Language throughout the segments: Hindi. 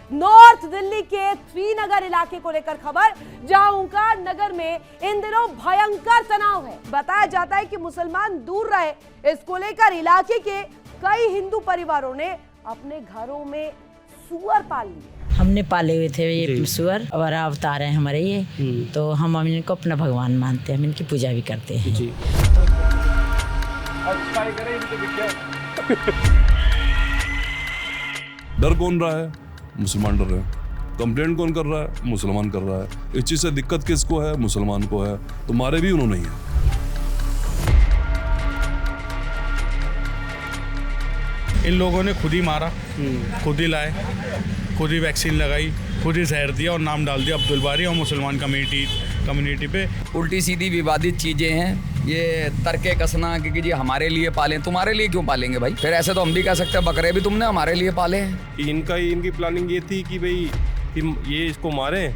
नॉर्थ दिल्ली के श्रीनगर इलाके को लेकर खबर, जहां ओंकार नगर में इन दिनों भयंकर तनाव है। बताया जाता है कि मुसलमान दूर रहे, इसको लेकर इलाके के कई हिंदू परिवारों ने अपने घरों में सुअर पाल लिए। हमने पाले हुए थे ये सुअर और अवतार हैं हमारे ये, तो हम इनको अपना भगवान मानते हैं, हम इनकी पूजा भी करते हैं जी। डर कौन रहा है? मुसलमान डर रहे हैं। कंप्लेंट कौन कर रहा है? मुसलमान कर रहा है। इस चीज से दिक्कत किसको है? मुसलमान को है। तो मारे भी उन्होंने ही है। इन लोगों ने खुद ही मारा, खुद ही लाए, खुद ही वैक्सीन लगाई, खुद ही जहर दिया और नाम डाल दिया अब्दुल बारी और मुसलमान कम्युनिटी पे। उल्टी सीधी विवादित चीज़ें हैं ये, तर्के कसना कि जी हमारे लिए पालें। तुम्हारे लिए क्यों पालेंगे भाई? फिर ऐसे तो हम भी कह सकते हैं बकरे भी तुमने हमारे लिए पाले हैं। इनकी प्लानिंग ये थी कि भाई ये इसको मारें,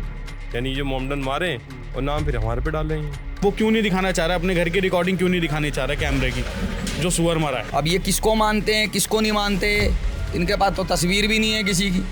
यानी ये मोहम्मदन मारें और नाम फिर हमारे पे डालें। वो क्यों नहीं दिखाना चाह रहा है, अपने घर की रिकॉर्डिंग क्यों नहीं दिखानी चाह रहा है कैमरे की, जो सुअर मारा है। अब ये किसको मानते हैं किसको नहीं मानते, इनके पास तो तस्वीर भी नहीं है किसी की,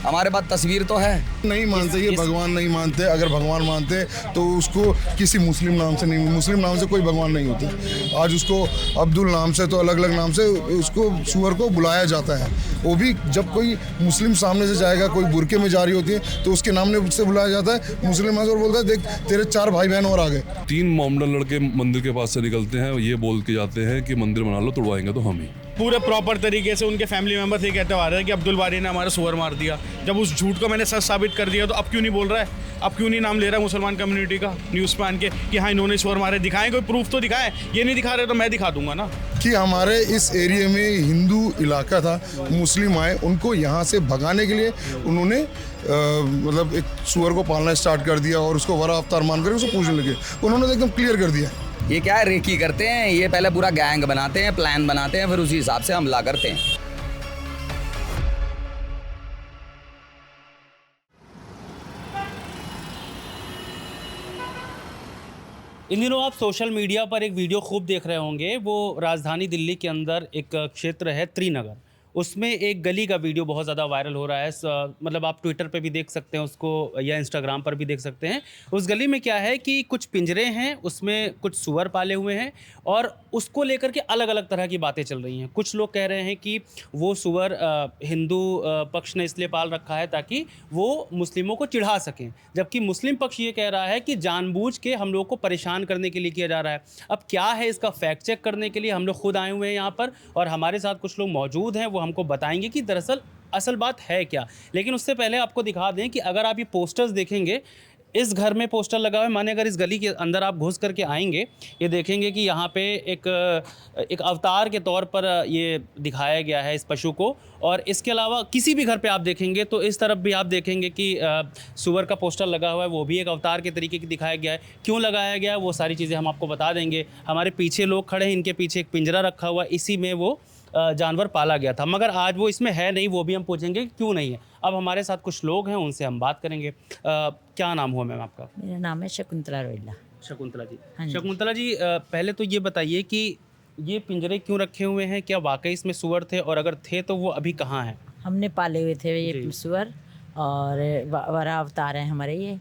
हमारे पास तस्वीर तो है। नहीं मानते, ये भगवान नहीं मानते। अगर भगवान मानते तो उसको किसी मुस्लिम नाम से नहीं, मुस्लिम नाम से कोई भगवान नहीं होते। आज उसको अब्दुल नाम से, तो अलग अलग नाम से उसको सुअर को बुलाया जाता है। वो भी जब कोई मुस्लिम सामने से जाएगा, कोई बुरके में जा रही होती है तो उसके नाम से बुलाया जाता है। मुस्लिम और बोलता है देख तेरे 4 भाई बहन और आ गए। 3 मोहम्मदन लड़के मंदिर के पास से निकलते हैं, ये बोल के जाते हैं कि मंदिर बना लो, तोड़वाएंगे तो हम ही। पूरे प्रॉपर तरीके से उनके फैमिली मेंबर्स ये कहते आ रहे हैं कि अब्दुल बारी ने हमारा सुअर मार दिया। जब उस झूठ को मैंने सच साबित कर दिया तो अब क्यों नहीं बोल रहा है? अब क्यों नहीं नाम ले रहा है मुसलमान कम्युनिटी का न्यूज़ पे आन के कि हाँ इन्होंने सुअर मारे? दिखाएं, कोई प्रूफ तो दिखाएं। ये नहीं दिखा रहे तो मैं दिखा दूंगा ना। कि हमारे इस एरिया में हिंदू इलाका था, मुस्लिम आए, उनको यहाँ से भगाने के लिए उन्होंने मतलब एक सुअर को पालना स्टार्ट कर दिया और उसको वरा अवतार मान कर उसको पूजने लगे। उन्होंने तो एकदम क्लियर कर दिया। ये क्या है, रेकी करते हैं ये, पहले पूरा गैंग बनाते हैं, प्लान बनाते हैं, फिर उसी हिसाब से हमला करते हैं। इन दिनों आप सोशल मीडिया पर एक वीडियो खूब देख रहे होंगे। वो राजधानी दिल्ली के अंदर एक क्षेत्र है त्रिनगर, उसमें एक गली का वीडियो बहुत ज़्यादा वायरल हो रहा है। मतलब आप ट्विटर पे भी देख सकते हैं उसको या इंस्टाग्राम पर भी देख सकते हैं। उस गली में क्या है कि कुछ पिंजरे हैं, उसमें कुछ सुअर पाले हुए हैं और उसको लेकर के अलग अलग तरह की बातें चल रही हैं। कुछ लोग कह रहे हैं कि वो सुअर हिंदू पक्ष ने इसलिए पाल रखा है ताकि वो मुस्लिमों को चिढ़ा सकें, जबकि मुस्लिम पक्ष ये कह रहा है कि जानबूझ के हम लोग को परेशान करने के लिए किया जा रहा है। अब क्या है इसका फैक्ट चेक करने के लिए हम लोग खुद आए हुए हैं यहाँ पर और हमारे साथ कुछ लोग मौजूद हैं, वो हमको बताएंगे कि दरअसल असल बात है क्या। लेकिन उससे पहले आपको दिखा दें कि अगर आप ये पोस्टर्स देखेंगे, इस घर में पोस्टर लगा हुआ है, माने अगर इस गली के अंदर आप घुस करके आएंगे, ये देखेंगे कि यहाँ पे एक अवतार के तौर पर ये दिखाया गया है इस पशु को। और इसके अलावा किसी भी घर पे आप देखेंगे तो इस तरफ भी आप देखेंगे कि सुअर का पोस्टर लगा हुआ है, वो भी एक अवतार के तरीके की दिखाया गया है। क्यों लगाया गया है वो सारी चीज़ें हम आपको बता देंगे। हमारे पीछे लोग खड़े हैं, इनके पीछे एक पिंजरा रखा हुआ, इसी में वो जानवर पाला गया था, मगर आज वो इसमें है नहीं, वो भी हम पूछेंगे क्यों नहीं है। अब हमारे साथ कुछ लोग हैं, उनसे हम बात करेंगे। क्या नाम हुआ मैम आपका? मेरा नाम है शकुंतला रोहिला। शकुंतला जी। हाँ जी। शकुंतला जी, पहले तो ये बताइए कि ये पिंजरे क्यों रखे हुए हैं? क्या वाकई इसमें सुअर थे, और अगर थे तो वो अभी कहाँ हैं? हमने पाले हुए थे ये सुअर और वरा अवतार हैं हमारे ये,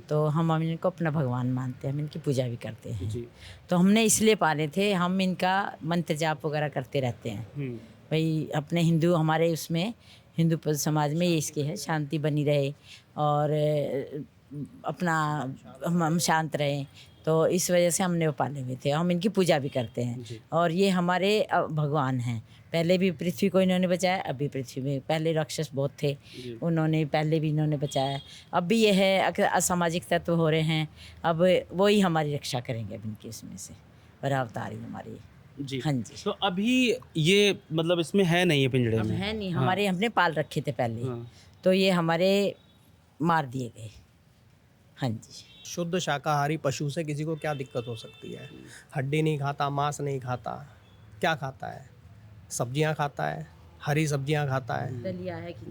तो हम इनको अपना भगवान मानते हैं, हम इनकी पूजा भी करते हैं जी। तो हमने इसलिए पाले थे, हम इनका मंत्र जाप वगैरह करते रहते हैं भाई, अपने हिंदू हमारे उसमें हिंदू समाज में ये इसकी है शांति बनी रहे और अपना हम शांत रहें, तो इस वजह से हमने वो पाले हुए थे। हम इनकी पूजा भी करते हैं और ये हमारे भगवान हैं। पहले भी पृथ्वी को इन्होंने बचाया, अभी पृथ्वी में पहले राक्षस बहुत थे, उन्होंने पहले भी इन्होंने बचाया, अब भी ये है असामाजिक तत्व हो रहे हैं, अब वही हमारी रक्षा करेंगे अब इनकी इसमें से, बरावतारी हमारी जी। हाँ जी। तो अभी ये मतलब इसमें है नहीं, है पिंजड़े में है नहीं, हमारे हमने पाल रखे थे पहले, तो ये हमारे मार दिए गए। हाँ जी। शुद्ध शाकाहारी पशु से किसी को क्या दिक्कत हो सकती है? हड्डी नहीं खाता, मांस नहीं खाता, क्या खाता है? सब्जियां खाता है, हरी सब्जियां खाता है,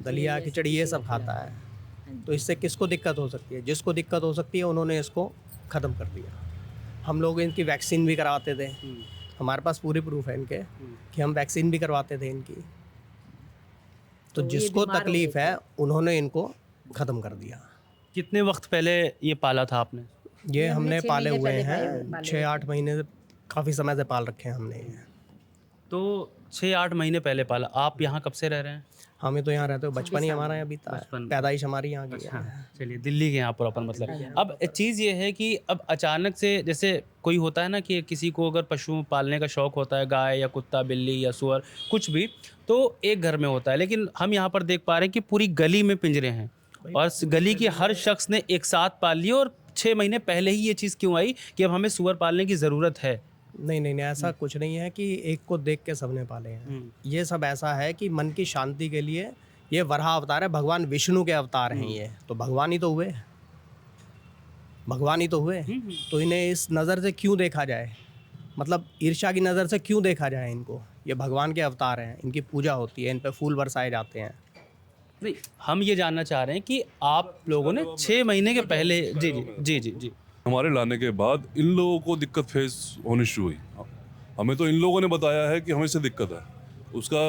दलिया खिचड़ी ये सब खाता है। तो इससे किसको दिक्कत हो सकती है? जिसको दिक्कत हो सकती है उन्होंने इसको ख़त्म कर दिया। हम लोग इनकी वैक्सीन भी करवाते थे, हमारे पास पूरी प्रूफ है इनके कि हम वैक्सीन भी करवाते थे इनकी। तो ये जिसको बीमार हो तकलीफ गए है उन्होंने इनको ख़त्म कर दिया। कितने वक्त पहले ये पाला था आपने? ये हमने हमने 6 पाले महीने हुए पहले हैं, पाले 6-8 महीने काफ़ी समय से पाल रखे हैं हमने ये। तो 6-8 महीने पहले पाला। आप यहाँ कब से रह रहे हैं? हमें तो यहाँ रहते हुए बचपन ही हमारा यहाँ बीता है, बचपन। पैदाइश हमारी यहाँ की है। चलिए, दिल्ली के यहाँ प्रॉपर मतलब। अब चीज़ ये है कि अब अचानक से जैसे कोई होता है ना कि किसी को अगर पशु पालने का शौक होता है, गाय या कुत्ता बिल्ली या सूअर कुछ भी, तो एक घर में होता है। लेकिन हम यहाँ पर देख पा रहे हैं कि पूरी गली में पिंजरे हैं और गली के हर शख्स ने एक साथ पाल लिया। और 6 महीने पहले ही ये चीज़ क्यों आई कि अब हमें सूअर पालने की ज़रूरत है? नहीं, ऐसा कुछ नहीं है कि एक को देख के सबने पाले हैं। ये सब ऐसा है कि मन की शांति के लिए ये वराह अवतार है, भगवान विष्णु के अवतार हैं ये, तो भगवान ही तो हुए, भगवान ही तो हुए। तो इन्हें इस नज़र से क्यों देखा जाए, मतलब ईर्ष्या की नज़र से क्यों देखा जाए इनको? ये भगवान के अवतार हैं, इनकी पूजा होती है, इन पे फूल बरसाए जाते हैं। नहीं, हम ये जानना चाह रहे हैं कि आप लोगों ने 6 महीने के पहले जी हमारे लाने के बाद इन लोगों को दिक्कत फेस होनी शुरू हुई। हमें तो इन लोगों ने बताया है कि हमें से दिक्कत है। उसका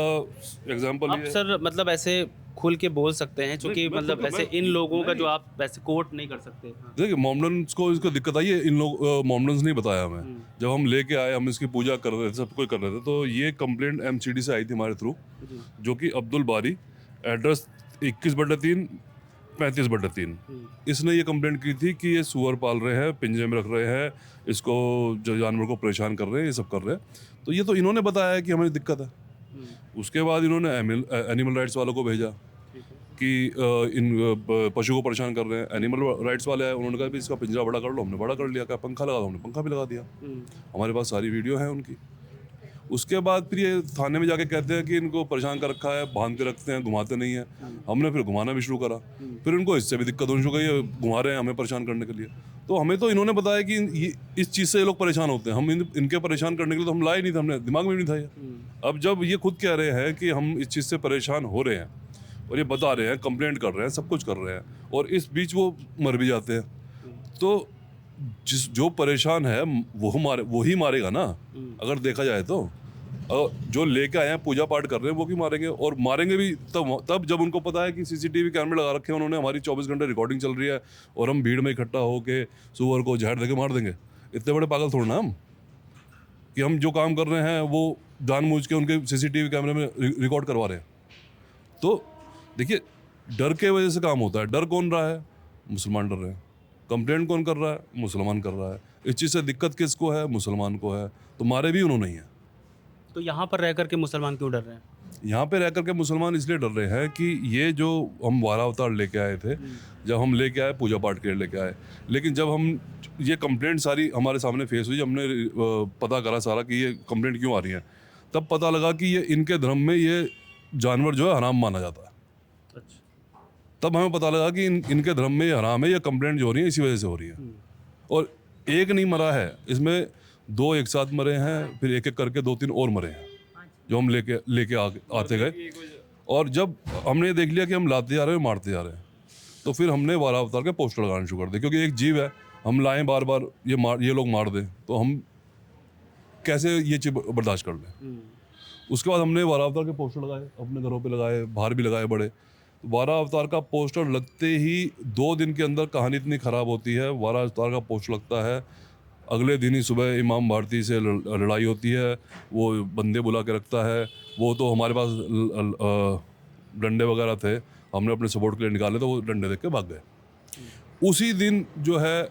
एग्जांपल आप सर मतलब ऐसे खुल के बोल सकते हैं, क्योंकि मतलब ऐसे इन लोगों का जो आप वैसे कोट नहीं कर सकते। देखिए, मोमडन्स को इसको दिक्कत आई है, इन लोग मोमडन्स नहीं बताया हमें। जब हम लेके आए, हम इसकी पूजा कर रहे थे, सब कुछ कर रहे थे, तो ये कंप्लेंट MCD से आई थी हमारे थ्रू, जो कि अब्दुल बारी, एड्रेस 21/3 35/3। इसने ये कंप्लेंट की थी कि ये सूअर पाल रहे हैं, पिंजरे में रख रहे हैं, इसको जो जानवर को परेशान कर रहे हैं, ये सब कर रहे हैं। तो ये तो इन्होंने बताया है कि हमें दिक्कत है। उसके बाद इन्होंने एनिमल राइट्स वालों को भेजा कि इन पशु को परेशान कर रहे हैं। एनिमल राइट्स वाले आए, उन्होंने कहा भी इसका पिंजरा बड़ा कर लो। हमने बड़ा कर लिया। क्या पंखा लगा दो? हमने पंखा भी लगा दिया। हमारे पास सारी वीडियो है उनकी। उसके बाद फिर ये थाने में जाके कहते हैं कि इनको परेशान कर रखा है, बांध के रखते हैं, घुमाते नहीं है। हमने फिर घुमाना भी शुरू करा। फिर इनको इससे भी दिक्कत होनी शुरू हुई, ये घुमा रहे हैं हमें परेशान करने के लिए। तो हमें तो इन्होंने बताया कि इस चीज़ से ये लोग परेशान होते हैं। हम इनके परेशान करने के लिए तो हम लाए नहीं थे, हमने दिमाग में भी नहीं था ये। अब जब ये खुद कह रहे हैं कि हम इस चीज़ से परेशान हो रहे हैं और ये बता रहे हैं, कंप्लेंट कर रहे हैं, सब कुछ कर रहे हैं, और इस बीच वो मर भी जाते हैं, तो जो परेशान है वो ही मारेगा ना, अगर देखा जाए तो। जो लेके आए हैं, पूजा पाठ कर रहे हैं, वो भी मारेंगे, और मारेंगे भी तब जब उनको पता है कि CCTV कैमरे लगा रखे हैं उन्होंने, हमारी 24 घंटे रिकॉर्डिंग चल रही है, और हम भीड़ में इकट्ठा होके सूअर को जहर देके मार देंगे। इतने बड़े पागल थोड़ा ना हम, कि हम जो काम कर रहे हैं वो जानबूझ के उनके CCTV कैमरे में रिकॉर्ड करवा रहे हैं। तो देखिए, डर के वजह से काम होता है। डर कौन रहा है? मुसलमान डर रहे हैं। कंप्लेंट कौन कर रहा है? मुसलमान कर रहा है। इस चीज़ से दिक्कत किसको है? मुसलमान को है। तो मारे भी उन्होंने ही है। तो यहाँ पर रह करके मुसलमान क्यों डर रहे हैं? यहाँ पे रह करके मुसलमान इसलिए डर रहे हैं कि ये जो हम वारा अवतार लेके आए थे, जब हम लेके आए पूजा पाठ के लिए लेके आए, लेकिन जब हम ये कंप्लेंट सारी हमारे सामने फेस हुई, हमने पता करा सारा कि ये कंप्लेंट क्यों आ रही है, तब पता लगा कि ये इनके धर्म में ये जानवर जो है हराम माना जाता है। तब हमें पता लगा कि इनके धर्म में ये हराम है। ये कंप्लेंट जो हो रही है इसी वजह से हो रही है। और एक नहीं मरा है इसमें, 2 एक साथ मरे हैं, फिर एक एक करके 2-3 और मरे हैं जो हम लेके आते गए। और जब हमने देख लिया कि हम लाते जा रहे हैं, मारते जा रहे हैं, तो फिर हमने वारा अवतार के पोस्टर लगाना शुरू कर दिए, क्योंकि एक जीव है, हम लाएं बार बार ये लोग मार दें तो हम कैसे ये चीज़ बर्दाश्त कर लें। उसके बाद हमने वारा अवतार के पोस्टर लगाए, अपने घरों पे लगाए, बाहर भी लगाए बड़े। वारा अवतार का पोस्टर लगते ही 2 दिन के अंदर कहानी इतनी ख़राब होती है। वारा अवतार का पोस्टर लगता है, अगले दिन ही सुबह इमाम भारती से लड़ाई होती है, वो बंदे बुला के रखता है। वो तो हमारे पास डंडे वगैरह थे, हमने अपने सपोर्ट के लिए निकाले, तो वो डंडे देख के भाग गए। उसी दिन जो है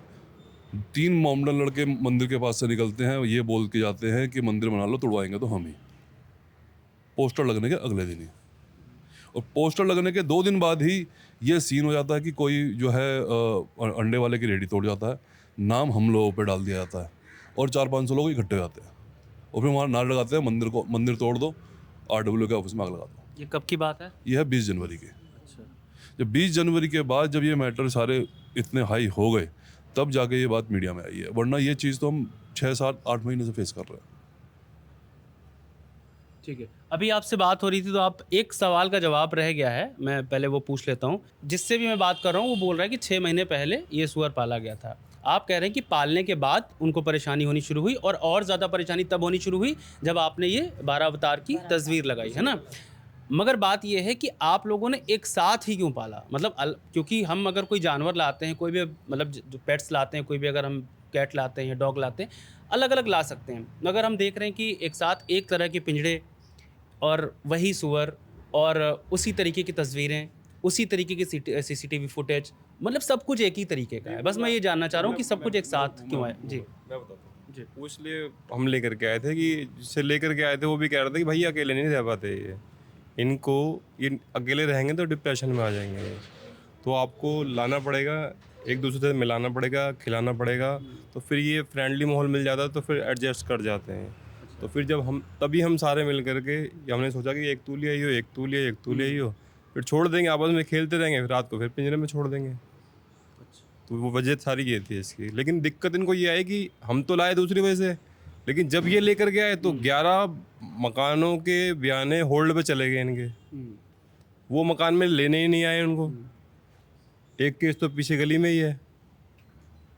3 मोमडन लड़के मंदिर के पास से निकलते हैं, ये बोल के जाते हैं कि मंदिर बना लो, तोड़वाएंगे तो हम ही। पोस्टर लगने के अगले दिन ही, और पोस्टर लगने के 2 दिन बाद ही ये सीन हो जाता है कि कोई जो है अंडे वाले की रेडी तोड़ जाता है, नाम हम लोगों पे डाल दिया जाता है, और 400-500 लोग इकट्ठे हो जाते हैं, और फिर वहाँ नारे लगाते हैं मंदिर तोड़ दो, RW के ऑफिस में आग लगा दो। ये कब की बात है? ये है 20 जनवरी की। जब 20 जनवरी के बाद जब ये मैटर सारे इतने हाई हो गए, तब जाके ये बात मीडिया में आई है, वरना ये चीज़ तो हम 6-7-8 महीने से फेस कर रहे हैं। ठीक है, अभी आपसे बात हो रही थी तो आप एक सवाल का जवाब रह गया है, मैं पहले वो पूछ लेता हूँ। जिससे भी मैं बात कर रहा हूँ वो बोल रहा है कि 6 महीने पहले ये सूअर पाला गया था। आप कह रहे हैं कि पालने के बाद उनको परेशानी होनी शुरू हुई, और ज़्यादा परेशानी तब होनी शुरू हुई जब आपने ये 12 अवतार की तस्वीर लगाई, है ना। मगर बात यह है कि आप लोगों ने एक साथ ही क्यों पाला? मतलब क्योंकि हम अगर कोई जानवर लाते हैं, कोई भी मतलब जो पेट्स लाते हैं, कोई भी अगर हम कैट लाते हैं या डॉग लाते हैं, अलग अलग ला सकते हैं। मगर हम देख रहे हैं कि एक साथ एक तरह के पिंजड़े और वही सूअर और उसी तरीके की तस्वीरें, उसी तरीके की CCTV फुटेज, मतलब सब कुछ एक ही तरीके का है। बस मैं ये जानना चाह रहा हूँ कि सब कुछ एक साथ क्यों है? जी मैं बताता हूँ जी। वो इसलिए हम लेकर के आए थे कि जिससे लेकर के आए थे वो भी कह रहे थे कि भाई अकेले नहीं रह पाते ये अकेले रहेंगे तो डिप्रेशन में आ जाएंगे। तो आपको लाना पड़ेगा, एक दूसरे से मिलाना पड़ेगा, खिलाना पड़ेगा, तो फिर ये फ्रेंडली माहौल मिल जाता है तो फिर एडजस्ट कर जाते हैं। तो फिर जब हम सारे मिल करके हमने सोचा कि एक तू ले आई हो, एक तू ले आई, एक तू ले आई हो, फिर छोड़ देंगे, आपस में खेलते रहेंगे, फिर रात को फिर पिंजरे में छोड़ देंगे। तो वो वजह सारी ये थी इसकी। लेकिन दिक्कत इनको ये आई कि हम तो लाए दूसरी वजह से, लेकिन जब ये लेकर के आए तो 11 मकानों के बयाने होल्ड पे चले गए इनके। वो मकान में लेने ही नहीं आए उनको। एक केस तो पीछे गली में ही है,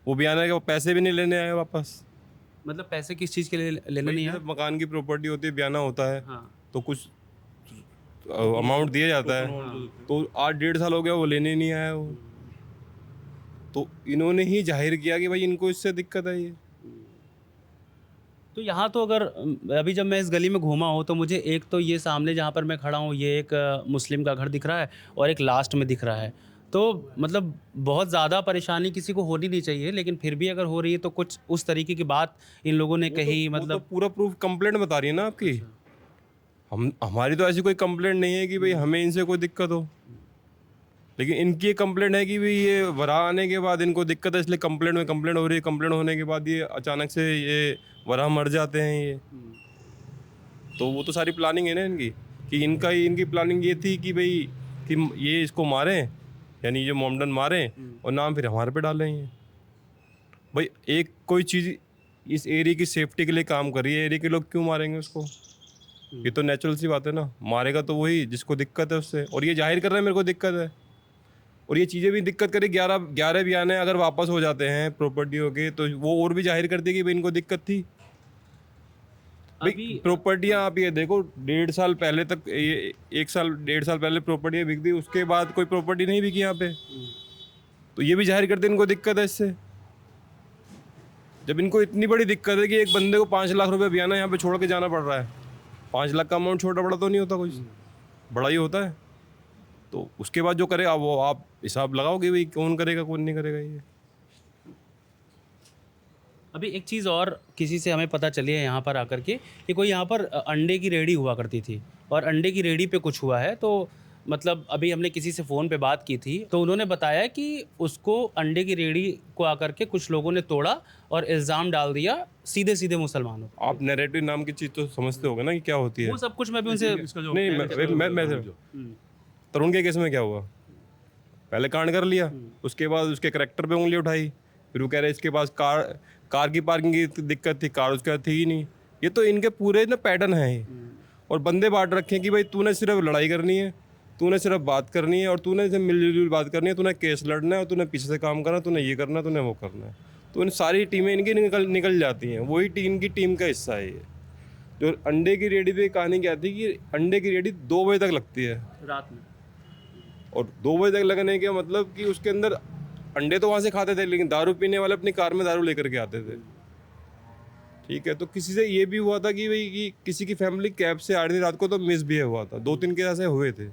वो बयाने के पैसे भी नहीं लेने आए वापस। मतलब पैसे किस चीज़ के लिए लेना नहीं है? मकान की प्रॉपर्टी होती है, बयाना होता है, हाँ। तो कुछ अमाउंट दिया जाता है। तो 8-1.5 साल हो गया वो लेने नहीं आया वो। तो इन्होंने ही जाहिर किया कि भाई इनको इससे दिक्कत आई है। तो यहाँ तो अगर अभी जब मैं इस गली में घूमा हूँ तो मुझे एक तो ये सामने जहाँ पर मैं खड़ा हूँ ये एक मुस्लिम का घर दिख रहा है और एक लास्ट में दिख रहा है। तो मतलब बहुत ज़्यादा परेशानी किसी को होनी नहीं चाहिए, लेकिन फिर भी अगर हो रही है तो कुछ उस तरीके की बात इन लोगों ने कही। वो मतलब तो पूरा प्रूफ कंप्लेंट बता रही है ना आपकी। हमारी तो ऐसी कोई कंप्लेंट नहीं है कि भाई हमें इनसे कोई दिक्कत हो, लेकिन इनकी कंप्लेंट है कि भाई ये वरा आने के बाद इनको दिक्कत है, इसलिए कंप्लेंट हो रही है। कंप्लेंट होने के बाद ये अचानक से ये वरा मर जाते हैं ये। तो वो तो सारी प्लानिंग है ना इनकी, कि इनकी प्लानिंग ये थी कि भाई कि ये इसको मारें, यानी ये मोमडन मारें और नाम फिर हमारे पे डालें। ये भाई एक कोई चीज़ इस एरिया की सेफ्टी के लिए काम कर रही है, एरिया के लोग क्यों मारेंगे उसको? ये तो नेचुरल सी बात है ना। मारेगा तो वही जिसको दिक्कत है उससे, और ये जाहिर कर रहे हैं मेरे को दिक्कत है। और ये चीज़ें भी दिक्कत करी। 11 बयाने अगर वापस हो जाते हैं प्रॉपर्टियों के तो वो और भी जाहिर कर दी कि भाई इनको दिक्कत थी। भाई प्रॉपर्टियाँ आप ये देखो, 1.5 साल पहले तक, ये 1 साल 1.5 साल पहले प्रॉपर्टियाँ बिक दी, उसके बाद कोई प्रॉपर्टी नहीं बिकी यहाँ पे। तो ये भी जाहिर करते इनको दिक्कत है इससे। जब इनको इतनी बड़ी दिक्कत है कि एक बंदे को 5 लाख रुपए बयाना यहाँ पे छोड़ के जाना पड़ रहा है। 5 लाख का अमाउंट छोटा बड़ा तो नहीं होता, कुछ बड़ा ही होता है। तो उसके बाद जो करेगा वो आप हिसाब लगाओगे भाई कौन करेगा कौन नहीं करेगा। ये अभी एक चीज़ और किसी से हमें पता चली है यहाँ पर आकर के कि कोई यहाँ पर अंडे की रेहड़ी हुआ करती थी और अंडे की रेहड़ी पे कुछ हुआ है। तो मतलब अभी हमने किसी से फ़ोन पे बात की थी तो उन्होंने बताया कि उसको अंडे की रेहड़ी को आकर के कुछ लोगों ने तोड़ा और इल्ज़ाम डाल दिया सीधे सीधे मुसलमानों पर। आप नैरेटिव नाम की चीज़ तो समझते होगे ना कि क्या होती है। वो सब कुछ मैं भी उनसे नहीं, मैं तरुण के केस में क्या हुआ, पहले कांड कर लिया, उसके बाद उसके करैक्टर पे उंगली उठाई, फिर वो कह रहे इसके पास कार की पार्किंग की दिक्कत थी, कार उसके थी ही नहीं। ये तो इनके पूरे ना पैटर्न है ये। और बंदे बांट रखे हैं कि भाई तूने सिर्फ लड़ाई करनी है, तूने सिर्फ बात करनी है और तूने सिर्फ मिलजुल बात करनी है, तूने केस लड़ना है और तूने पीछे से काम करना, तूने ये करना, तूने वो करना है। तो इन सारी टीमें इनकी निकल जाती हैं। वही टीम का हिस्सा है ये। जो अंडे की रेडी पे कहानी क्या थी कि अंडे की रेडी 2 बजे तक लगती है रात में, और 2 बजे तक लगने का मतलब कि उसके अंदर अंडे तो वहाँ से खाते थे, लेकिन दारू पीने वाले अपनी कार में दारू लेकर के आते थे। ठीक है, तो किसी से ये भी हुआ था कि भाई कि किसी की फैमिली कैब से आ रही थी रात को तो मिसबिहेव हुआ था। 2-3 केस ऐसे हुए थे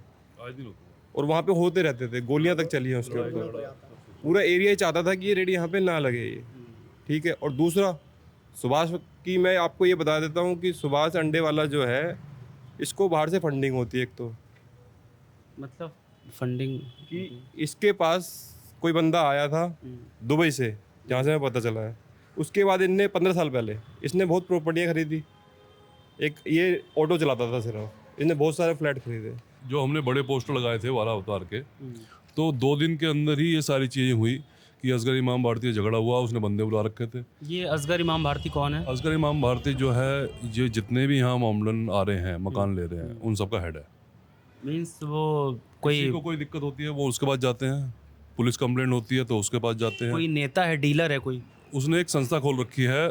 और वहाँ पे होते रहते थे, गोलियां तक चली हैं उसके ऊपर। पूरा एरिया चाहता था कि ये रेडी यहाँ पे ना लगे ये। ठीक है, और दूसरा सुभाष की मैं आपको ये बता देता हूँ कि सुभाष अंडे वाला जो है इसको बाहर से फंडिंग होती है। एक तो मतलब फंडिंग कि इसके पास कोई बंदा आया था दुबई से, जहाँ से हमें पता चला है। उसके बाद इनने 15 साल पहले इसने बहुत प्रॉपर्टियाँ खरीदी। एक ये ऑटो चलाता था सिर्फ, इसने बहुत सारे फ्लैट खरीदे। जो हमने बड़े पोस्टर लगाए थे वाला अवतार के, तो 2 दिन के अंदर ही ये सारी चीज़ें हुई कि असगर इमाम भारती झगड़ा हुआ, उसने बंदे बुला रखे थे। ये असगर इमाम भारती कौन है? असगर इमाम भारती जो है, ये जितने भी यहाँ मामलन आ रहे हैं, मकान ले रहे हैं, उन सबका हेड है। मीन्स वो कोई दिक्कत होती है वो उसके पास जाते हैं, पुलिस कंप्लेंट होती है तो उसके पास जाते हैं। कोई नेता है, डीलर है कोई? उसने एक संस्था खोल रखी है,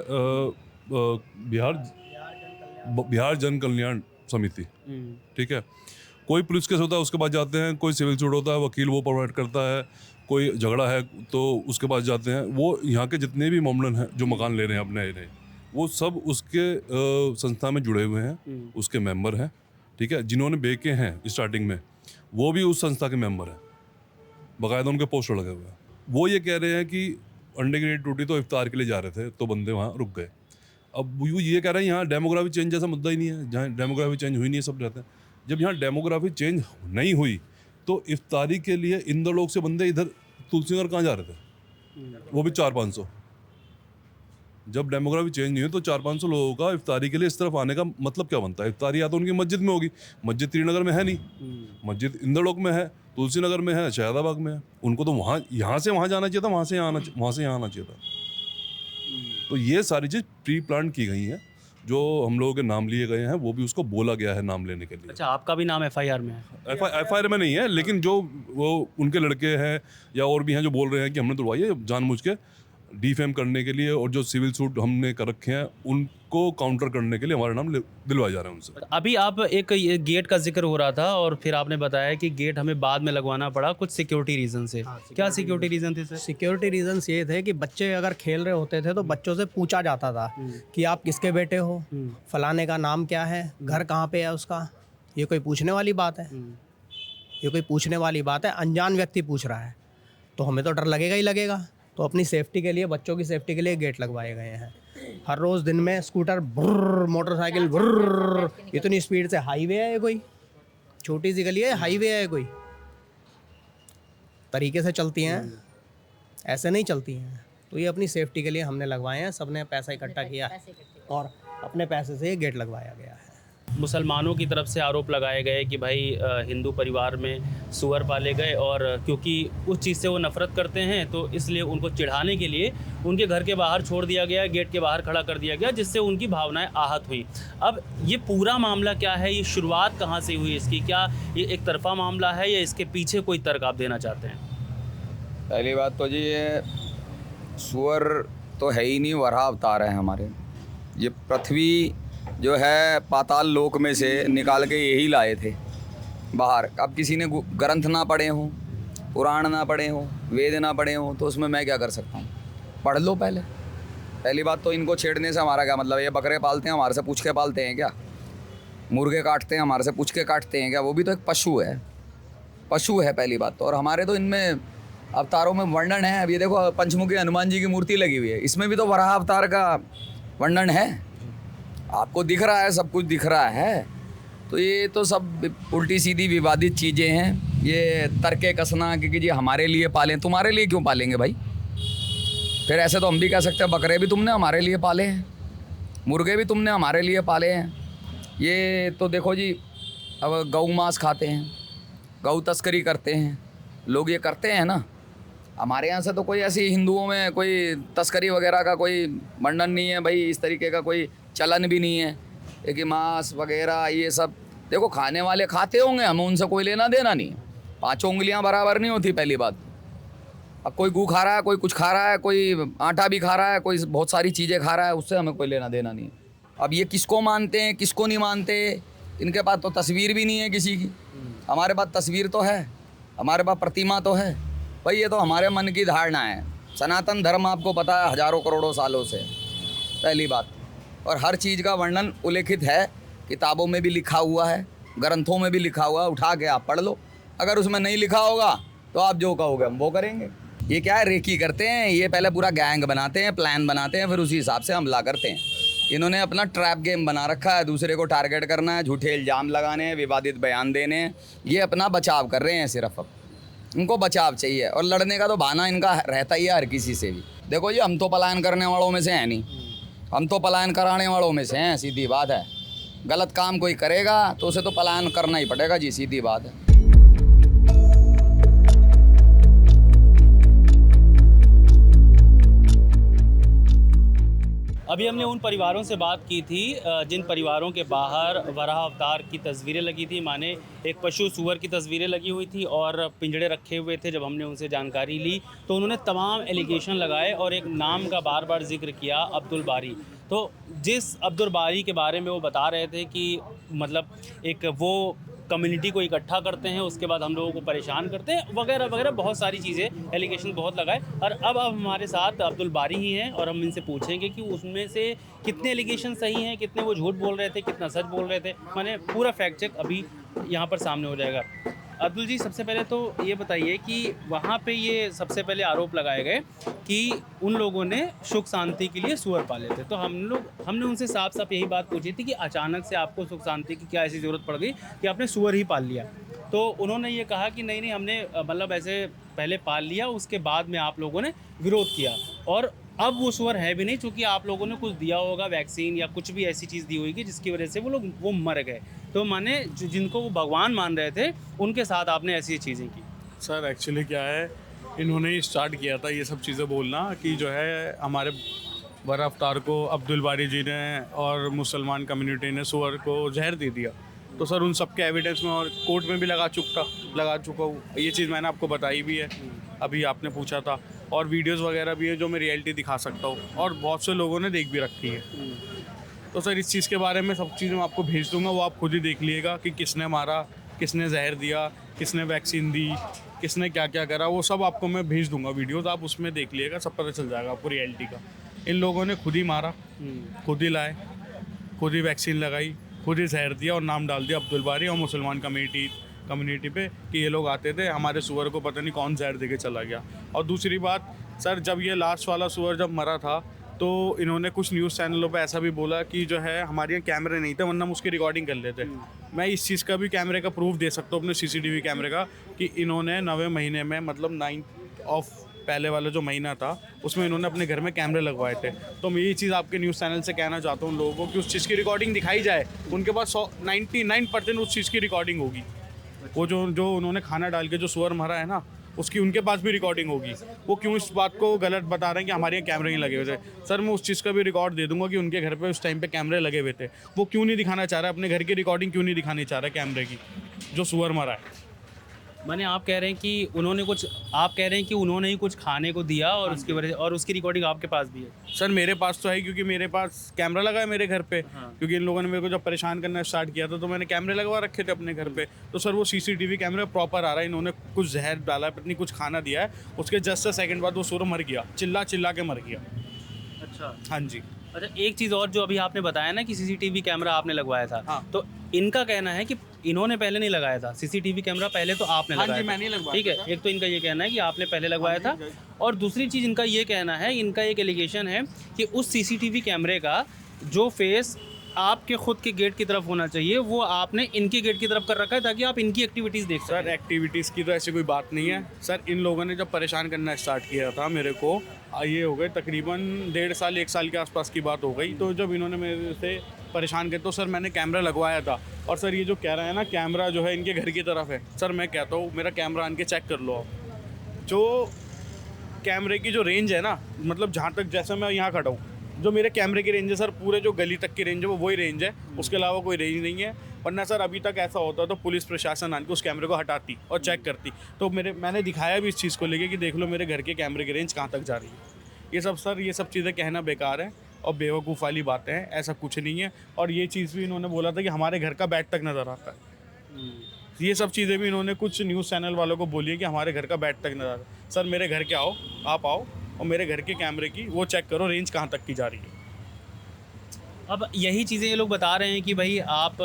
बिहार जन कल्याण समिति। ठीक है, कोई पुलिस केस होता है उसके पास जाते हैं, कोई सिविल सूट होता है वकील वो प्रोवाइड करता है, कोई झगड़ा है तो उसके पास जाते हैं। वो यहाँ के जितने भी मोमडन हैं जो मकान ले रहे हैं अपने रहे, वो सब उसके संस्था में जुड़े हुए हैं, उसके मेंबर हैं, ठीक है। जिन्होंने बेचे हैं स्टार्टिंग में वो भी उस संस्था के मेंबर हैं, बाकायदा उनके पोस्टर लगे हुए हैं। वो ये कह रहे हैं कि अंडे की रेट टूटी तो इफ्तार के लिए जा रहे थे तो बंदे वहाँ रुक गए। अब वो ये कह रहे हैं यहाँ डेमोग्राफी चेंज जैसा मुद्दा ही नहीं है, जहाँ डेमोग्राफी चेंज हुई नहीं है, सब रहते हैं। जब यहाँ डेमोग्राफी चेंज नहीं हुई तो इफ्तारी के लिए इंद्रलोक से बंदे इधर तुलसीनगर कहाँ जा रहे थे, वो भी 400-500। जब डेमोग्राफी चेंज नहीं हुई तो 400-500 लोगों का इफ्तारी के लिए इस तरफ आने का मतलब क्या बनता है? इफ्तारी या तो उनकी मस्जिद में होगी, मस्जिद त्रिनगर में है नहीं, मस्जिद इंद्रलोक में है, तुलसी नगर में है, शहदाबाग में है। उनको तो वहाँ यहाँ से वहाँ जाना चाहिए था, वहाँ से यहाँ आना चाहिए था। तो ये सारी चीज़ प्री प्लान की गई हैं, जो हम लोगों के नाम लिए गए हैं वो भी उसको बोला गया है नाम लेने के लिए। अच्छा, आपका भी नाम FIR में है? FIR में नहीं है, लेकिन जो वो उनके लड़के हैं या और भी हैं जो बोल रहे हैं कि हमने तुड़वाई है जानबूझ के डिफेम करने के लिए, और जो सिविल सूट हमने कर रखे हैं उनको काउंटर करने के लिए हमारे नाम दिलवाए जा रहे हैं उनसे। अभी आप एक ये गेट का जिक्र हो रहा था और फिर आपने बताया कि गेट हमें बाद में लगवाना पड़ा कुछ सिक्योरिटी रीज़न से। क्या सिक्योरिटी रीज़न थे सर? सिक्योरिटी रीजंस ये थे कि बच्चे अगर खेल रहे होते थे तो बच्चों से पूछा जाता था कि आप किसके बेटे हो, फलाने का नाम क्या है, घर कहाँ पे है उसका। ये कोई पूछने वाली बात है? ये कोई पूछने वाली बात है? अनजान व्यक्ति पूछ रहा है तो हमें तो डर लगेगा ही लगेगा। तो अपनी सेफ्टी के लिए, बच्चों की सेफ्टी के लिए गेट लगवाए गए हैं। हर रोज़ दिन में स्कूटर बुर्र, मोटरसाइकिल बुर्र, इतनी स्पीड से, हाईवे है कोई छोटी सी गली है, हाईवे है कोई, तरीके से चलती हैं, ऐसे नहीं चलती हैं। तो ये अपनी सेफ्टी के लिए हमने लगवाए हैं, सबने पैसा इकट्ठा किया और अपने पैसे से ये गेट लगवाया गया है। मुसलमानों की तरफ से आरोप लगाए गए कि भाई हिंदू परिवार में सुअर पाले गए और क्योंकि उस चीज़ से वो नफ़रत करते हैं तो इसलिए उनको चिढ़ाने के लिए उनके घर के बाहर छोड़ दिया गया, गेट के बाहर खड़ा कर दिया गया, जिससे उनकी भावनाएं आहत हुई। अब ये पूरा मामला क्या है, ये शुरुआत कहाँ से हुई इसकी? क्या ये एक तरफा मामला है या इसके पीछे कोई तर्क आप देना चाहते हैं? पहली बात तो जी ये सुअर तो है ही नहीं, वराह अवतार है हमारे। ये पृथ्वी जो है पाताल लोक में से निकाल के यही लाए थे बाहर। अब किसी ने ग्रंथ ना पढ़े हों, पुराण ना पढ़े हों, वेद ना पढ़े हों, तो उसमें मैं क्या कर सकता हूँ? पढ़ लो पहले। पहली बात तो इनको छेड़ने से हमारा क्या मतलब? ये बकरे पालते हैं, हमारे से पूछ के पालते हैं क्या? मुर्गे काटते हैं, हमारे से पूछ के काटते हैं क्या? वो भी तो एक पशु है, पशु है पहली बात तो। और हमारे तो इनमें अवतारों में वर्णन है। अब ये देखो पंचमुखी हनुमान जी की मूर्ति लगी हुई है, इसमें भी तो वराह अवतार का वर्णन है। आपको दिख रहा है, सब कुछ दिख रहा है। तो ये तो सब उल्टी सीधी विवादित चीज़ें हैं। ये तर्के कसना कि जी हमारे लिए पालें, तुम्हारे लिए क्यों पालेंगे भाई? फिर ऐसे तो हम भी कह सकते हैं बकरे भी तुमने हमारे लिए पाले हैं, मुर्गे भी तुमने हमारे लिए पाले हैं। ये तो देखो जी, अब गौ मांस खाते हैं, गौ तस्करी करते हैं लोग, ये करते हैं ना। हमारे यहाँ से तो कोई ऐसी हिंदुओं में कोई तस्करी वगैरह का कोई वर्णन नहीं है भाई, इस तरीके का कोई चलन भी नहीं है। कि मांस वगैरह ये सब देखो खाने वाले खाते होंगे, हमें उनसे कोई लेना देना नहीं। 5 उंगलियां बराबर नहीं होती पहली बात। अब कोई गू खा रहा है, कोई कुछ खा रहा है, कोई आटा भी खा रहा है, कोई बहुत सारी चीज़ें खा रहा है, उससे हमें कोई लेना देना नहीं। अब ये किसको मानते हैं किसको नहीं मानते, इनके पास तो तस्वीर भी नहीं है किसी की। हमारे पास तस्वीर तो है, हमारे पास प्रतिमा तो है भाई। ये तो हमारे मन की धारणा है। सनातन धर्म आपको पता है हज़ारों करोड़ों सालों से, पहली बात। और हर चीज़ का वर्णन उल्लेखित है, किताबों में भी लिखा हुआ है, ग्रंथों में भी लिखा हुआ है, उठा के आप पढ़ लो। अगर उसमें नहीं लिखा होगा तो आप जो कहोगे हम वो करेंगे। ये क्या है, रेकी करते हैं, ये पहले पूरा गैंग बनाते हैं, प्लान बनाते हैं, फिर उसी हिसाब से हमला करते हैं। इन्होंने अपना ट्रैप गेम बना रखा है, दूसरे को टारगेट करना है, झूठे इल्ज़ाम लगाने हैं, विवादित बयान देने हैं। ये अपना बचाव कर रहे हैं सिर्फ। अब इनको बचाव चाहिए और लड़ने का तो बहाना इनका रहता ही है हर किसी से भी। देखो जी, हम तो पलायन करने वालों में से हैं नहीं, हम तो पलायन कराने वालों में से हैं, सीधी बात है। गलत काम कोई करेगा तो उसे तो पलायन करना ही पड़ेगा जी, सीधी बात है। अभी हमने उन परिवारों से बात की थी जिन परिवारों के बाहर वराह अवतार की तस्वीरें लगी थी, माने एक पशु सूअर की तस्वीरें लगी हुई थी और पिंजड़े रखे हुए थे। जब हमने उनसे जानकारी ली तो उन्होंने तमाम एलिगेशन लगाए और एक नाम का बार बार जिक्र किया, अब्दुल बारी। तो जिस अब्दुल बारी के बारे में वो बता रहे थे कि मतलब एक वो कम्युनिटी को इकट्ठा करते हैं, उसके बाद हम लोगों को परेशान करते हैं, वगैरह वगैरह बहुत सारी चीज़ें, एलिगेशन बहुत लगाए। और अब हमारे साथ अब्दुल बारी ही हैं और हम इनसे पूछेंगे कि उसमें से कितने एलिगेशन सही हैं, कितने वो झूठ बोल रहे थे, कितना सच बोल रहे थे। मैंने पूरा फैक्ट चेक अभी यहाँ पर सामने हो जाएगा। अब्दुल जी, सबसे पहले तो ये बताइए कि वहाँ पे ये सबसे पहले आरोप लगाए गए कि उन लोगों ने सुख शांति के लिए सूअर पाले थे। तो हमने उनसे साफ साफ यही बात पूछी थी कि अचानक से आपको सुख शांति की क्या ऐसी ज़रूरत पड़ गई कि आपने सूअर ही पाल लिया। तो उन्होंने ये कहा कि नहीं हमने मतलब ऐसे पहले पाल लिया, उसके बाद में आप लोगों ने विरोध किया और अब वो सूअर है भी नहीं, क्योंकि आप लोगों ने कुछ दिया होगा, वैक्सीन या कुछ भी ऐसी चीज़ दी होगी जिसकी वजह से वो मर गए। तो माने जिनको वो भगवान मान रहे थे उनके साथ आपने ऐसी चीज़ें की। सर एक्चुअली क्या है, इन्होंने ही स्टार्ट किया था ये सब चीज़ें बोलना कि जो है हमारे बड़ा अवतार को अब्दुल बारी जी ने और मुसलमान कम्युनिटी ने सूअर को जहर दे दिया। तो सर उन सब के एविडेंस में और कोर्ट में भी लगा चुका हूँ। ये चीज़ मैंने आपको बताई भी है, अभी आपने पूछा था, और वीडियोस वगैरह भी है जो मैं रियलिटी दिखा सकता हूँ और बहुत से लोगों ने देख भी रखी है। तो सर इस चीज़ के बारे में सब चीज़ मैं आपको भेज दूंगा, वो आप खुद ही देख लीजिएगा कि किसने मारा, किसने जहर दिया, किसने वैक्सीन दी, किसने क्या क्या करा, वो सब आपको मैं भेज दूंगा वीडियोस, आप उसमें देख लीजिएगा, सब पता चल जाएगा आपको रियलिटी का। इन लोगों ने खुद ही मारा, खुद ही लाए, खुद ही वैक्सीन लगाई, खुद ही जहर दिया और नाम डाल दिया अब्दुल बारी और मुसलमान कम्युनिटी पे कि ये लोग आते थे, हमारे सूअर को पता नहीं कौन जहर दे के चला गया। और दूसरी बात सर, जब ये लास्ट वाला सूअर जब मरा था तो इन्होंने कुछ न्यूज़ चैनलों पे ऐसा भी बोला कि जो है हमारे यहाँ कैमरे नहीं थे वरना हम उसकी रिकॉर्डिंग कर लेते। मैं इस चीज़ का भी कैमरे का प्रूफ दे सकता हूँ अपने CCTV कैमरे का कि इन्होंने 9वें महीने में मतलब 9 ऑफ पहले वाला जो महीना था उसमें इन्होंने अपने घर में कैमरे लगवाए थे। तो मैं ये चीज़ आपके न्यूज़ चैनल से कहना चाहता हूँ लोगों को कि उस चीज़ की रिकॉर्डिंग दिखाई जाए, उनके पास 99% उस चीज़ की रिकॉर्डिंग होगी। वो जो उन्होंने खाना डाल के जो सूअर मरा है ना, उसकी उनके पास भी रिकॉर्डिंग होगी। वो क्यों इस बात को गलत बता रहे हैं कि हमारे यहाँ कैमरे नहीं लगे हुए थे। सर मैं उस चीज़ का भी रिकॉर्ड दे दूंगा कि उनके घर पे उस टाइम पे कैमरे लगे हुए थे। वो क्यों नहीं दिखाना चाह रहा है, अपने घर की रिकॉर्डिंग क्यों नहीं दिखानी चाह रहा है कैमरे की, जो सूअर मरा है। माने आप कह रहे हैं कि उन्होंने ही कुछ खाने को दिया और उसकी वजह और उसकी रिकॉर्डिंग आपके पास भी है? सर मेरे पास तो है, क्योंकि मेरे पास कैमरा लगा है मेरे घर पे। क्योंकि इन लोगों ने मेरे को जब परेशान करना स्टार्ट किया था तो मैंने कैमरे लगवा रखे थे अपने घर पे। तो सर वो CCTV कैमरा प्रॉपर आ रहा है। इन्होंने कुछ जहर डाला है, पत्नी कुछ खाना दिया है, उसके जस्ट सेकंड बाद वो सूअर मर गया, चिल्ला के मर गया। अच्छा, हाँ जी। अच्छा, एक चीज़ और जो अभी आपने बताया ना कि CCTV कैमरा आपने लगवाया था। हाँ। तो इनका कहना है कि इन्होंने पहले नहीं लगाया था CCTV कैमरा, पहले तो आपने हाँ लगाया जी, था। मैंने लगवाया ठीक है, एक तो इनका ये कहना है कि आपने पहले लगवाया था, और दूसरी चीज़ इनका ये कहना है, इनका एक एलिगेशन है कि उस CCTV कैमरे का जो फेस आपके खुद के गेट की तरफ होना चाहिए वो आपने इनके गेट की तरफ कर रखा है ताकि आप इनकी एक्टिविटीज़ देख सकें। सर एक्टिविटीज़ की तो ऐसी कोई बात नहीं है। सर इन लोगों ने जब परेशान करना स्टार्ट किया था मेरे को, ये हो गए तकरीबन 1.5 साल 1 साल के आसपास की बात हो गई। तो जब इन्होंने मेरे से परेशान किया तो सर मैंने कैमरा लगवाया था। और सर ये जो कह रहा है ना कैमरा जो है इनके घर की तरफ है, सर मैं कहता हूँ मेरा कैमरा आन के चेक कर लो आप। जो कैमरे की जो रेंज है ना, मतलब जहाँ तक जैसे मैं यहाँ खड़ा हूँ, जो मेरे कैमरे की रेंज है सर पूरे जो गली तक की रेंज है वो वही रेंज है, उसके अलावा कोई रेंज नहीं है। वरना सर अभी तक ऐसा होता तो पुलिस प्रशासन आके उस कैमरे को हटाती और चेक करती। तो मैंने दिखाया भी इस चीज़ को लेके कि देख लो मेरे घर के कैमरे की रेंज कहाँ तक जा रही है। ये सब चीज़ें कहना बेकार है और बेवकूफ़ वाली बातें हैं, ऐसा कुछ नहीं है। और ये चीज़ भी इन्होंने बोला था कि हमारे घर का बैट तक नज़र आता है। ये सब चीज़ें भी इन्होंने कुछ न्यूज़ चैनल वालों को बोली है कि हमारे घर का बैट तक नज़र आता है। सर मेरे घर के आओ, आप आओ और मेरे घर के कैमरे की वो चेक करो रेंज कहाँ तक की जा रही है। अब यही चीज़ें ये लोग बता रहे हैं कि भाई आप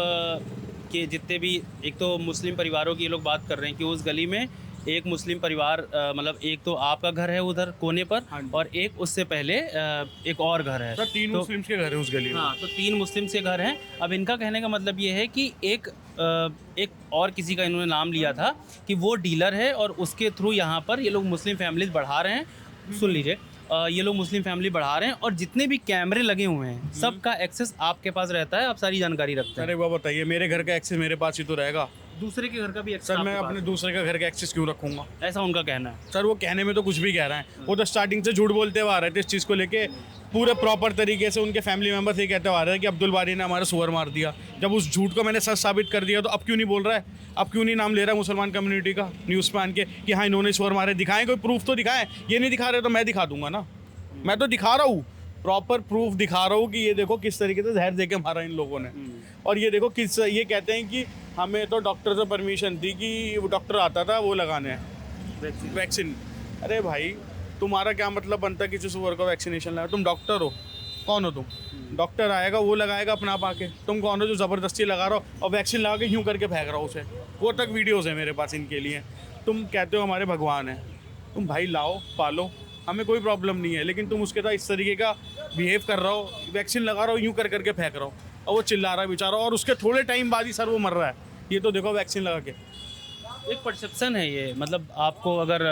के जितने भी, एक तो मुस्लिम परिवारों की ये लोग बात कर रहे हैं कि उस गली में एक मुस्लिम परिवार मतलब एक तो आपका घर है उधर कोने पर, और एक उससे पहले एक और घर है। सर 3 मुस्लिम्स के घर है उस गली में। हाँ, तो 3 मुस्लिम्स के घर हैं। अब इनका कहने का मतलब ये है कि एक और किसी का इन्होंने नाम लिया था कि वो डीलर है और उसके थ्रू यहाँ पर ये लोग मुस्लिम फैमिलीज बढ़ा रहे हैं। सुन लीजिए, ये लोग मुस्लिम फैमिली बढ़ा रहे हैं और जितने भी कैमरे लगे हुए हैं सबका एक्सेस आपके पास रहता है, आप सारी जानकारी रखते हैं। अरे वो बताइए, मेरे घर का एक्सेस मेरे पास ही तो रहेगा, दूसरे के घर का भी एक्सेस सर मैं अपने दूसरे का घर का एक्सेस क्यों रखूंगा? ऐसा उनका कहना है। सर वो कहने में तो कुछ भी कह रहे हैं, वो तो स्टार्टिंग से झूठ बोलते हुए आ रहे थे इस चीज़ को लेके। पूरे प्रॉपर तरीके से उनके फैमिली मेम्बर्स ये कहते हुए आ रहे हैं कि अब्दुल बारी ने हमारा सूअर मार दिया। जब उस झूठ को मैंने सच साबित कर दिया तो अब क्यों नहीं बोल रहा है, अब क्यों नहीं नाम ले रहा है मुसलमान कम्युनिटी का न्यूज़ पे आन के कि हाँ इन्होंने सूअर मारे? दिखाएं, कोई प्रूफ तो दिखाएं। ये नहीं दिखा रहे तो मैं दिखा दूंगा ना, मैं तो दिखा रहा हूँ, प्रॉपर प्रूफ दिखा रहा हूँ कि ये देखो किस तरीके से जहर दे के मारा इन लोगों ने। और ये देखो किस, ये कहते हैं कि हमें तो डॉक्टर से परमिशन दी कि वो डॉक्टर आता था वो लगाने वैक्सीन। अरे भाई तुम्हारा क्या मतलब बनता है किसी सुअर को वैक्सीनेशन लगा? तुम डॉक्टर हो, कौन हो तुम? डॉक्टर आएगा वो लगाएगा अपना आप आके, तुम कौन हो जो ज़बरदस्ती लगा रहा हो और वैक्सीन लगा के यूँ करके फेंक रहा हो उसे? वो तक वीडियोज़ है मेरे पास इनके लिए। तुम कहते हो हमारे भगवान हैं, तुम भाई लाओ पालो, हमें कोई प्रॉब्लम नहीं है, लेकिन तुम उसके साथ इस तरीके का बिहेव कर रहा हो, वैक्सीन लगा रहा हो यूँ करके फेंक रहा हो और वो चिल्ला रहा है बेचारा, और उसके थोड़े टाइम बाद ही सर वो मर रहा है। ये तो देखो वैक्सीन लगा के। एक परसेप्शन है ये, मतलब आपको अगर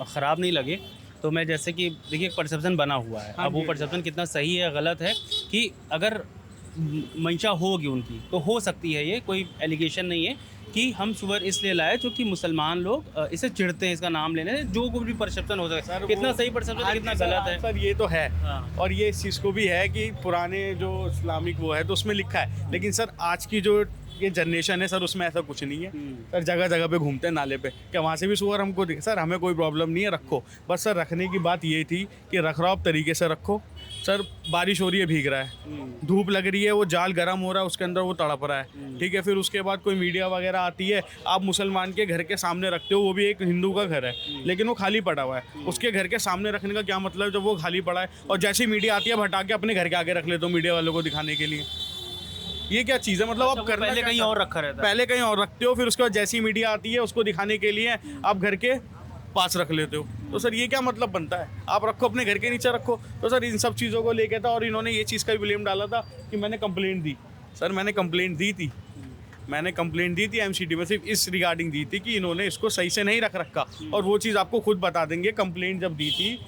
ख़राब नहीं लगे तो मैं जैसे कि देखिए एक परसेप्शन बना हुआ है। अब वो परसेप्शन कितना सही है गलत है कि अगर मंशा होगी उनकी तो हो सकती है, ये कोई एलिगेशन नहीं है कि हम सुअर इसलिए लाए क्योंकि मुसलमान लोग इसे चिढ़ते हैं इसका नाम लेने से। जो कोई भी परसेप्शन हो सकता है, कितना सही परसेप्शन है कितना गलत है सर, ये तो है। हाँ। और ये इस चीज़ को भी है कि पुराने जो इस्लामिक वो है तो उसमें लिखा है, लेकिन सर आज की जो ये जनरेशन है सर उसमें ऐसा कुछ नहीं है। सर जगह जगह पे घूमते हैं नाले पे, क्या वहाँ से भी सुअर हमको दिखे? सर हमें कोई प्रॉब्लम नहीं है, रखो। बस सर रखने की बात ये थी कि रख रखाव तरीके से रखो। सर बारिश हो रही है, भीग रहा है, धूप लग रही है, वो जाल गर्म हो रहा है, उसके अंदर वो तड़प रहा है, ठीक है। फिर उसके बाद कोई मीडिया वगैरह आती है, आप मुसलमान के घर के सामने रखते हो, वो भी एक हिंदू का घर है लेकिन वो खाली पड़ा हुआ है। उसके घर के सामने रखने का क्या मतलब जब वो खाली पड़ा है, और जैसे ही मीडिया आती है हटा के अपने घर के आगे रख लेते हो मीडिया वालों को दिखाने के लिए? ये क्या चीज़ है? मतलब आप करना पहले कहीं और रखा रहता है, पहले कहीं और रखते हो, फिर उसके बाद जैसी मीडिया आती है उसको दिखाने के लिए आप घर के पास रख लेते हो। तो सर ये क्या मतलब बनता है? आप रखो अपने घर के नीचे रखो। तो सर इन सब चीज़ों को लेके था, और इन्होंने ये चीज़ का भी ब्लेम डाला था कि मैंने कंप्लेंट दी। सर मैंने कंप्लेंट दी थी, एमसीडी में, सिर्फ इस रिगार्डिंग दी थी कि इन्होंने इसको सही से नहीं रख रखा। और वो चीज़ आपको खुद बता देंगे, कंप्लेंट जब दी थी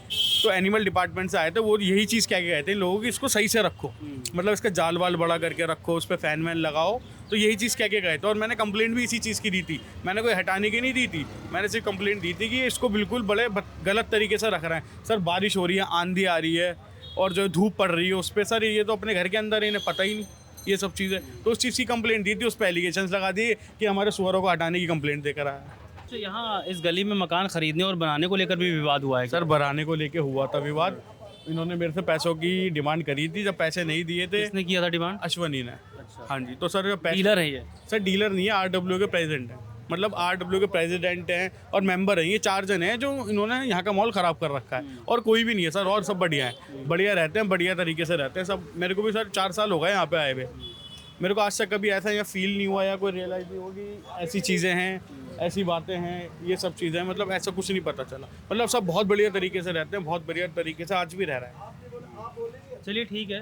तो एनिमल डिपार्टमेंट से आए थे, वो यही चीज़ कह के गए थे लोगों की इसको सही से रखो, मतलब इसका जाल वाल बड़ा करके रखो, उस पर फैन वैन लगाओ, तो यही चीज़ कह के गए थे। और मैंने कंप्लेंट भी इसी चीज़ की दी थी, मैंने कोई हटाने की नहीं दी थी, मैंने सिर्फ कंप्लेंट दी थी कि इसको बिल्कुल बड़े गलत तरीके से रख रहे हैं। सर बारिश हो रही है, आंधी आ रही है और जो धूप पड़ रही है उस पर, सर ये तो अपने घर के अंदर इन्हें पता ही नहीं ये सब चीज़ें। तो उस चीज़ की कंप्लेंट दी थी, उस पर एलिगेशंस लगा दिए कि हमारे सुअरों को हटाने की कंप्लेंट देकर आया। तो यहाँ इस गली में मकान खरीदने और बनाने को लेकर भी विवाद हुआ है सर बनाने को लेके हुआ था विवाद। इन्होंने मेरे से पैसों की डिमांड करी थी, जब पैसे नहीं दिए थे। किसने किया था डिमांड? अश्वनी ने। हाँ जी। तो सर डीलर है ये? सर डीलर नहीं है, RW के प्रेसिडेंट हैं, मतलब RW के प्रेसिडेंट हैं और मेंबर हैं, ये 4 जन हैं जो इन्होंने यहाँ का माहौल ख़राब कर रखा है। और कोई भी नहीं है सर, और सब बढ़िया है, बढ़िया रहते हैं, बढ़िया तरीके से रहते हैं सब। मेरे को भी सर 4 साल हो गए यहाँ पे आए हुए, मेरे को आज तक कभी ऐसा यहाँ फील नहीं हुआ या कोई रियलाइज नहीं होगी ऐसी चीज़ें हैं, ऐसी बातें हैं, ये सब चीज़ें, मतलब ऐसा कुछ नहीं पता चला। मतलब सब बहुत बढ़िया तरीके से रहते हैं, बहुत बढ़िया तरीके से आज भी रह रहा है। चलिए ठीक है।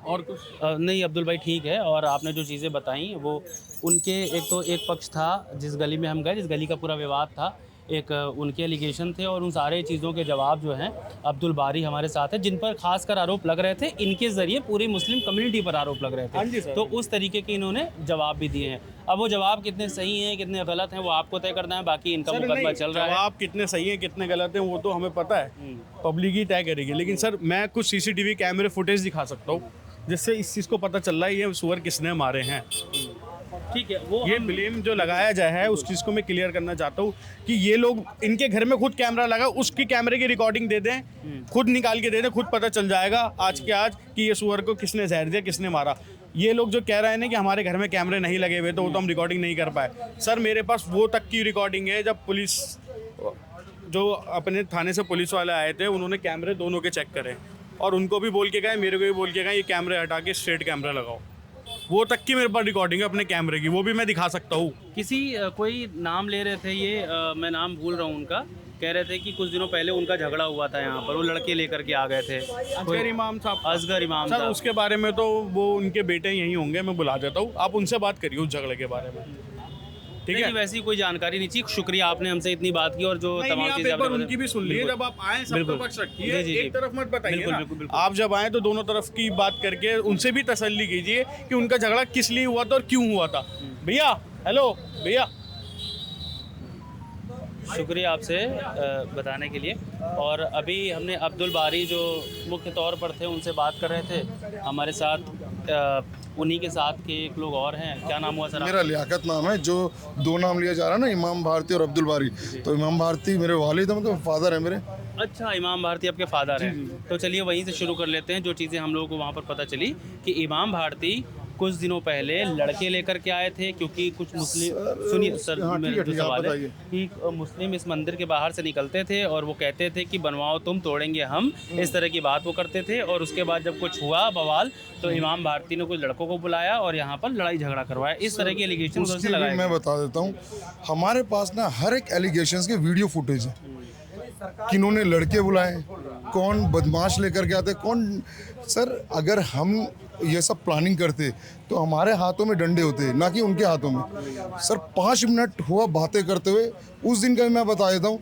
और कुछ नहीं अब्दुल भाई ठीक है। और आपने जो चीज़ें बताई वो उनके एक पक्ष था जिस गली में हम गए, जिस गली का पूरा विवाद था, एक उनके एलिगेशन थे, और उन सारे चीज़ों के जवाब जो हैं अब्दुल बारी हमारे साथ है, जिन पर खासकर आरोप लग रहे थे, इनके ज़रिए पूरी मुस्लिम कम्युनिटी पर आरोप लग रहे थे। तो उस तरीके के इन्होंने जवाब भी दिए हैं। अब वो जवाब कितने सही हैं कितने गलत हैं वो आपको तय करना है, बाकी इनका मुकदमा चल रहा है। जवाब कितने सही हैं कितने गलत हैं वो तो हमें पता है, पब्लिक ही तय करेगी। लेकिन सर मैं कुछ CCTV कैमरे फुटेज दिखा सकता हूँ जिससे इस चीज़ को पता चल रहा है ये सुअर किसने मारे हैं। ठीक है, वो ये ब्लेम जो लगाया जाए है उस चीज़ को मैं क्लियर करना चाहता हूँ कि ये लोग इनके घर में खुद कैमरा लगा, उसकी कैमरे की रिकॉर्डिंग दे दें, खुद निकाल के दे दें, खुद पता चल जाएगा आज के आज कि ये सुअर को किसने जहर दिया, किसने मारा। ये लोग जो कह रहे हैं ना कि हमारे घर में कैमरे नहीं लगे हुए तो वो तो हम रिकॉर्डिंग नहीं कर पाए। सर मेरे पास वो तक की रिकॉर्डिंग है जब पुलिस, जो अपने थाने से पुलिस वाले आए थे, उन्होंने कैमरे दोनों के चेक करे और उनको भी बोल के गए, मेरे को भी बोल के गए ये कैमरे हटा के स्ट्रेट कैमरा लगाओ। वो तक की मेरे पास रिकॉर्डिंग है अपने कैमरे की, वो भी मैं दिखा सकता हूँ। किसी कोई नाम ले रहे थे ये, मैं नाम भूल रहा हूँ उनका, कह रहे थे कि कुछ दिनों पहले उनका झगड़ा हुआ था यहाँ पर, वो लड़के लेकर के आ गए थे। असगर इमाम साहब। असगर इमाम सर साहब। उसके बारे में तो वो उनके बेटे यहीं होंगे, मैं बुला देता हूँ, आप उनसे बात करिए उस झगड़े के बारे में, ठीक है। वैसी कोई जानकारी नहीं चाहिए। शुक्रिया आपने हमसे इतनी बात की और जो तमाम चीजें आपने उनकी भी सुन लीजिए, जब आप आए सबका पक्ष रखिए, एक तरफ मत बताइए ना। बिल्कुल। आप जब आए तो दोनों तरफ की बात करके उनसे भी तसल्ली कीजिए कि उनका झगड़ा किस लिए हुआ था और क्यों हुआ था। भैया हेलो भैया, शुक्रिया आपसे बताने के लिए। और अभी हमने अब्दुल बारी जो मुख्य तौर पर थे उनसे बात कर रहे थे, हमारे साथ उन्हीं के साथ के एक लोग और हैं। क्या नाम हुआ सर? मेरा लियाकत नाम है। जो 2 नाम लिया जा रहा है ना, इमाम भारती और अब्दुल बारी, तो इमाम भारती मेरे वालिद हैं, मतलब फादर है मेरे। अच्छा, इमाम भारती आपके फादर हैं। तो चलिए वहीं से शुरू कर लेते हैं। जो चीज़ें हम लोगों को वहाँ पर पता चली कि इमाम भारती कुछ दिनों पहले लड़के लेकर के आए थे, क्योंकि कुछ मुस्लिम, सुनिए सर मेरा जो सवाल है कि मुस्लिम इस मंदिर के बाहर से निकलते थे और वो कहते थे कि बनवाओ तुम, तोड़ेंगे हम, इस तरह की बात वो करते थे। और उसके बाद जब कुछ हुआ बवाल तो इमाम भारती ने कुछ लड़कों को बुलाया और यहाँ पर लड़ाई झगड़ा करवाया। इस तरह के एलिगेशन उसकी भी मैं बता देता हूँ, हमारे पास ना हर एक एलिगेशंस के वीडियो फुटेज है, किन्होंने लड़के बुलाए, कौन बदमाश लेकर के आते, कौन। सर अगर हम ये सब प्लानिंग करते तो हमारे हाथों में डंडे होते, ना कि उनके हाथों में। सर 5 मिनट हुआ बातें करते हुए, उस दिन का भी मैं बता देता हूँ।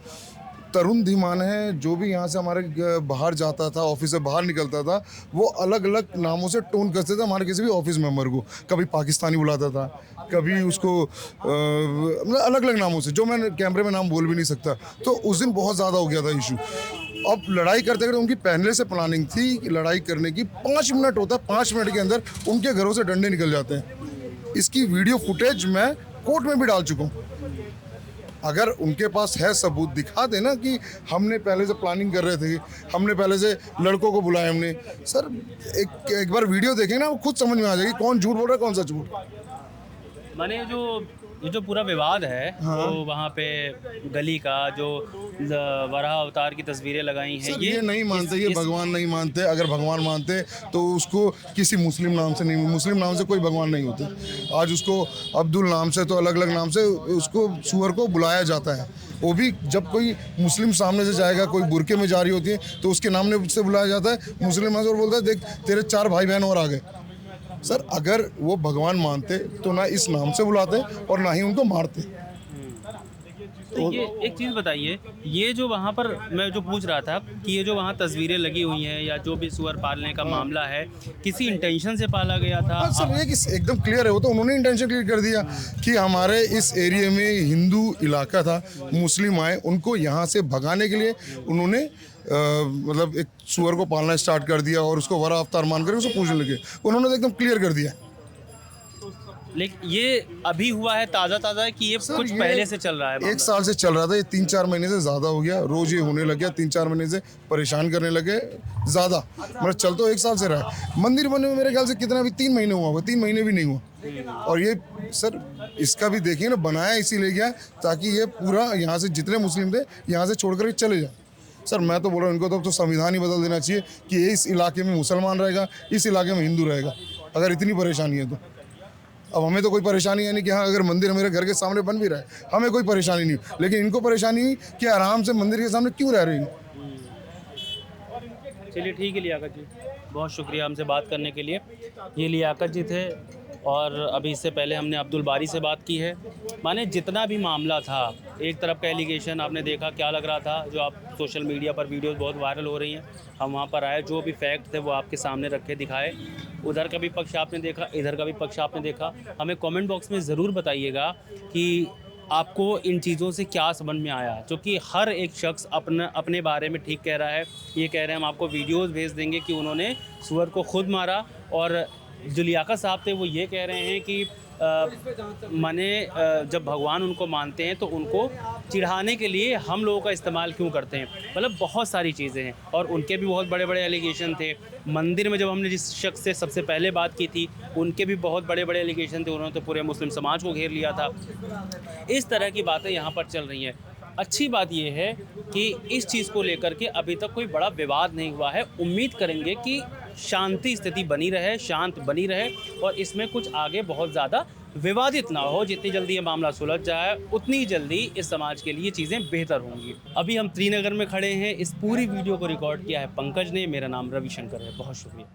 तरुण धीमान है, जो भी यहाँ से हमारे बाहर जाता था, ऑफिस से बाहर निकलता था, वो अलग अलग नामों से टोन करते थे हमारे किसी भी ऑफिस मेंबर को। कभी पाकिस्तानी बुलाता था, कभी उसको मतलब अलग अलग नामों से, जो मैं कैमरे में नाम बोल भी नहीं सकता। तो उस दिन बहुत ज़्यादा हो गया था इशू। अब लड़ाई करते करते उनकी पहले से प्लानिंग थी कि लड़ाई करने की। 5 मिनट होता है, 5 मिनट के अंदर उनके घरों से डंडे निकल जाते हैं। इसकी वीडियो फुटेज मैं कोर्ट में भी डाल चुका हूँ। अगर उनके पास है सबूत, दिखा देना कि हमने पहले से प्लानिंग कर रहे थे, हमने पहले से लड़कों को बुलाया हमने। सर एक बार वीडियो देखेंगे ना, वो खुद समझ में आ जाएगी कौन झूठ बोल रहा है, कौन सा झूठ। माने ये जो पूरा विवाद है, हाँ। तो वहाँ पे गली का जो वराह अवतार की तस्वीरें लगाई हैं, ये नहीं मानते, ये भगवान नहीं मानते। अगर भगवान मानते तो उसको किसी मुस्लिम नाम से नहीं, मुस्लिम नाम से कोई भगवान नहीं होते। आज उसको अब्दुल नाम से, तो अलग अलग नाम से उसको सुअर को बुलाया जाता है। वो भी जब कोई मुस्लिम सामने से जाएगा, कोई बुरके में जा रही होती है, तो उसके नाम से बुलाया जाता है। मुस्लिम और बोलता है देख तेरे 4 भाई बहन और आ गए। सर अगर वो भगवान मानते तो ना इस नाम से बुलाते और ना ही उनको मारते। तो ये एक चीज़ बताइए, ये जो वहाँ पर मैं जो पूछ रहा था कि ये जो वहाँ तस्वीरें लगी हुई हैं या जो भी सुअर पालने का मामला है, किसी इंटेंशन से पाला गया था? हाँ सर, ये एकदम क्लियर है। वो तो उन्होंने इंटेंशन क्लियर कर दिया कि हमारे इस एरिया में हिंदू इलाका था, मुस्लिम आए, उनको यहाँ से भगाने के लिए उन्होंने मतलब एक सुअर को पालना स्टार्ट कर दिया और उसको वरा अवतार मानकर उसको पूजने लगे। उन्होंने तो एकदम क्लियर कर दिया। लेकिन ये अभी हुआ है, ताज़ा है कि ये कुछ पहले से चल रहा है? 1 साल से चल रहा था, ये 3-4 महीने से ज़्यादा हो गया। रोज़ ये होने लग गया, 3-4 महीने से परेशान करने लगे ज़्यादा। मतलब चल तो 1 साल से रहा है। मंदिर बने हुए मेरे ख्याल से कितना भी 3 महीने हुआ होगा, 3 महीने भी नहीं हुआ। और ये सर इसका भी देखिए ना, बनाया इसीलिए गया ताकि ये पूरा यहाँ से जितने मुस्लिम थे यहाँ से छोड़ कर चले जाए। सर मैं तो बोल रहा हूँ इनको तो संविधान ही बदल देना चाहिए कि ये इस इलाके में मुसलमान रहेगा, इस इलाके में हिंदू रहेगा। अगर इतनी परेशानी है तो अब हमें तो कोई परेशानी है नहीं कि हाँ अगर मंदिर मेरे घर के सामने बन भी रहा है, हमें कोई परेशानी नहीं। लेकिन इनको परेशानी हुई कि आराम से मंदिर के सामने क्यों रह रही है। चलिए ठीक है लियाकत जी, बहुत शुक्रिया हमसे बात करने के लिए। ये लियाकत जी थे और अभी इससे पहले हमने अब्दुल बारी से बात की है। माने जितना भी मामला था, एक तरफ का एलिगेशन आपने देखा क्या लग रहा था, जो आप सोशल मीडिया पर वीडियोस बहुत वायरल हो रही हैं, हम वहाँ पर आए, जो भी फैक्ट थे वो आपके सामने रखे, दिखाए। उधर का भी पक्ष आपने देखा, इधर का भी पक्ष आपने देखा। हमें कमेंट बॉक्स में ज़रूर बताइएगा कि आपको इन चीज़ों से क्या समझ में आया, क्योंकि हर एक शख्स अपने बारे में ठीक कह रहा है। ये कह रहे हैं हम आपको वीडियोस भेज देंगे कि उन्होंने सुअर को खुद मारा, और जो लियाकत साहब थे वो ये कह रहे हैं कि जब भगवान उनको मानते हैं तो उनको चिढ़ाने के लिए हम लोगों का इस्तेमाल क्यों करते हैं। मतलब बहुत सारी चीज़ें हैं और उनके भी बहुत बड़े बड़े एलिगेशन थे। मंदिर में जब हमने जिस शख्स से सबसे पहले बात की थी, उनके भी बहुत बड़े बड़े एलिगेशन थे, उन्होंने तो पूरे मुस्लिम समाज को घेर लिया था। इस तरह की बातें यहाँ पर चल रही हैं। अच्छी बात यह है कि इस चीज़ को लेकर के अभी तक कोई बड़ा विवाद नहीं हुआ है। उम्मीद करेंगे कि शांति स्थिति बनी रहे, शांत बनी रहे और इसमें कुछ आगे बहुत ज़्यादा विवादित ना हो। जितनी जल्दी ये मामला सुलझ जाए उतनी जल्दी इस समाज के लिए चीज़ें बेहतर होंगी। अभी हम त्रिनगर में खड़े हैं। इस पूरी वीडियो को रिकॉर्ड किया है पंकज ने। मेरा नाम रविशंकर है। बहुत शुक्रिया।